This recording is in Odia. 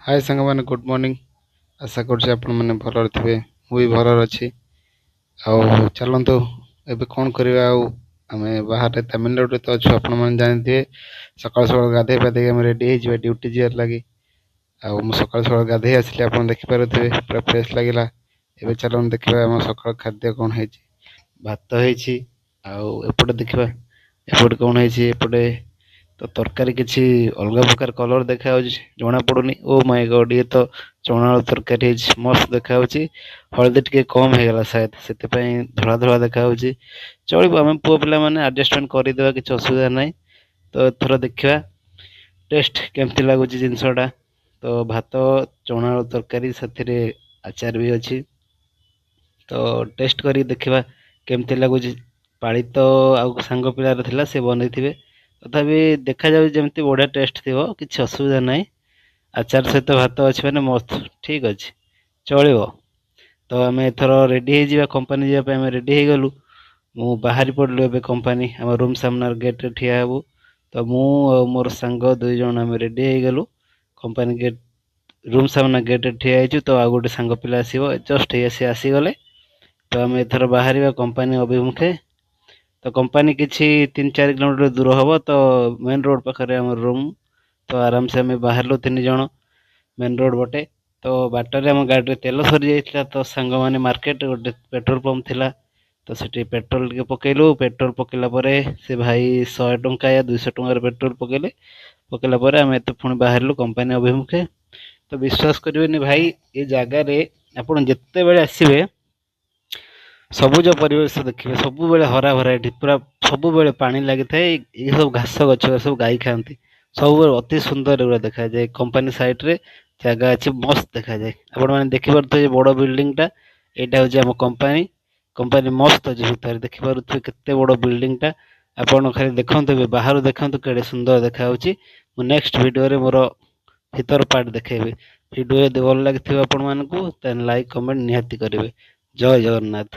हाय सांगମାନେ गुड मॉर्निंग। आशा କରୁଛି ଆପଣମାନେ ଭଲରେ ଥିବେ। ମୁଁ ବି ଭଲରେ ଅଛି। ଆଉ ଚାଲନ୍ତୁ ଏବେ କ'ଣ କରିବା। ଆଉ ଆମେ ବାହାରେ ତାମିଲନାଡୁରେ ତ ଅଛୁ, ଆପଣମାନେ ଜାଣିଥିବେ। ସକାଳୁ ସକାଳୁ ଗାଧୋଇ ପାଧେଇ ଆମେ ରେଡ଼ି ହେଇଯିବା ଡ୍ୟୁଟି ଯିବାର ଲାଗି। ଆଉ ମୁଁ ସକାଳୁ ସକାଳୁ ଗାଧୋଇ ଆସିଲି, ଆପଣ ଦେଖିପାରୁଥିବେ ପୁରା ଫ୍ରେଶ୍ ଲାଗିଲା। ଏବେ ଚାଲନ୍ତୁ ଦେଖିବା ଆମ ସକାଳ ଖାଦ୍ୟ କ'ଣ ହେଇଛି। ଭାତ ହେଇଛି, ଆଉ ଏପଟେ ଦେଖିବା ଏପଟେ କ'ଣ ହେଇଛି। ଏପଟେ ତ ତରକାରୀ କିଛି ଅଲଗା ପ୍ରକାର କଲର ଦେଖାଯାଉଛି, ଜଣା ପଡୁନି। ଓ ମାଇ ଗଡ୍, ଇଏ ତ ଚଣା ଆଳୁ ତରକାରୀ ହେଇଛି, ମସ୍ତ ଦେଖାଯାଉଛି। ହଳଦୀ ଟିକେ କମ ହେଇଗଲା ସାୟଦ, ସେଥିପାଇଁ ଧଳା ଧଳା ଦେଖାଯାଉଛି। ଚଳିବ, ଆମେ ପୁଅ ପିଲାମାନେ ଆଡଜଷ୍ଟମେଣ୍ଟ କରିଦେବା, କିଛି ଅସୁବିଧା ନାହିଁ। ତ ଏଥର ଦେଖିବା ଟେଷ୍ଟ କେମିତି ଲାଗୁଛି ଜିନିଷଟା। ତ ଭାତ, ଚଣା ଆଳୁ ତରକାରୀ, ସେଥିରେ ଆଚାର ବି ଅଛି। ତ ଟେଷ୍ଟ କରିକି ଦେଖିବା କେମିତି ଲାଗୁଛି। ପାଳି ତ ଆଉ ସାଙ୍ଗ ପିଲାର ଥିଲା, ସେ ବନେଇଥିବେ। ତଥାପି ଦେଖାଯାଉଛି ଯେମିତି ବଢ଼ିଆ ଟେଷ୍ଟ ଥିବ, କିଛି ଅସୁବିଧା ନାହିଁ। ଆଚାର ସହିତ ଭାତ ଅଛି ମାନେ ମସ୍ତ, ଠିକ୍ ଅଛି, ଚଳିବ। ତ ଆମେ ଏଥର ରେଡ଼ି ହେଇଯିବା, କମ୍ପାନୀ ଯିବା ପାଇଁ ଆମେ ରେଡ଼ି ହେଇଗଲୁ। ମୁଁ ବାହାରି ପଡ଼ିଲୁ ଏବେ କମ୍ପାନୀ, ଆମ ରୁମ୍ ସାମ୍ନାର ଗେଟ୍ରେ ଠିଆ ହେବୁ। ତ ମୁଁ ଆଉ ମୋର ସାଙ୍ଗ 2 ଜଣ ଆମେ ରେଡ଼ି ହେଇଗଲୁ। କମ୍ପାନୀ ଗେଟ୍, ରୁମ୍ ସାମ୍ନା ଗେଟ୍ରେ ଠିଆ ହେଇଛୁ। ତ ଆଉ ଗୋଟେ ସାଙ୍ଗ ପିଲା ଆସିବ, ଜଷ୍ଟ ହେଇ ସେ ଆସିଗଲେ। ତ ଆମେ ଏଥର ବାହାରିବା କମ୍ପାନୀ ଅଭିମୁଖେ। ତ କମ୍ପାନୀ କିଛି 3-4 କିଲୋମିଟର ଦୂର ହବ। ତ ମେନ୍ ରୋଡ୍ ପାଖରେ ଆମର ରୁମ୍। ତ ଆରାମସେ ଆମେ ବାହାରିଲୁ 3 ଜଣ ମେନ୍ ରୋଡ୍ ପଟେ। ତ ବାଟରେ ଆମ ଗାଡ଼ିରେ ତେଲ ସରିଯାଇଥିଲା, ତ ସାଙ୍ଗମାନେ ମାର୍କେଟରେ ଗୋଟେ ପେଟ୍ରୋଲ ପମ୍ପ ଥିଲା, ତ ସେଠି ପେଟ୍ରୋଲ ଟିକେ ପକେଇଲୁ। ପେଟ୍ରୋଲ ପକେଇଲା ପରେ ସେ ଭାଇ 100 ଟଙ୍କା ୟା 200 ଟଙ୍କାର ପେଟ୍ରୋଲ ପକେଇଲେ। ପକେଇଲା ପରେ ଆମେ ଏତେ ପୁଣି ବାହାରିଲୁ କମ୍ପାନୀ ଅଭିମୁଖେ। ତ ବିଶ୍ୱାସ କରିବେନି ଭାଇ, ଏ ଜାଗାରେ ଆପଣ ଯେତେବେଳେ ଆସିବେ ସବୁଜ ପରିବେଶ ଦେଖିବେ। ସବୁବେଳେ ହରା ଭରା, ଏଠି ପୁରା ସବୁବେଳେ ପାଣି ଲାଗିଥାଏ। ଏଇ ସବୁ ଘାସ ଗଛ ସବୁ ଗାଈ ଖାଆନ୍ତି। ସବୁବେଳେ ଅତି ସୁନ୍ଦର ଏଗୁଡା ଦେଖାଯାଏ। କମ୍ପାନୀ ସାଇଟ୍ ରେ ଜାଗା ଅଛି, ମସ୍ତ ଦେଖାଯାଏ। ଆପଣ ମାନେ ଦେଖିପାରୁଥିବେ ବଡ ବିଲ୍ଡିଂ ଟା, ଏଇଟା ହଉଛି ଆମ କମ୍ପାନୀ। କମ୍ପାନୀ ମସ୍ତ ଅଛି ଭିତରେ, ଦେଖିପାରୁଥିବେ କେତେ ବଡ ବିଲ୍ଡିଂ ଟା। ଆପଣ ଖାଲି ଦେଖନ୍ତୁ, ଏବେ ବାହାରୁ ଦେଖନ୍ତୁ କେଡେ ସୁନ୍ଦର ଦେଖାଯାଉଛି। ମୁଁ ନେକ୍ସଟ ଭିଡିଓରେ ମୋର ଭିତର ପାର୍ଟ ଦେଖେଇବି। ଭିଡିଓ ଯଦି ଭଲ ଲାଗିଥିବ ଆପଣ ମାନଙ୍କୁ, ତାହେଲେ ଲାଇକ୍ କମେଣ୍ଟ ନିହାତି କରିବେ। ଜୟ ଜଗନ୍ନାଥ।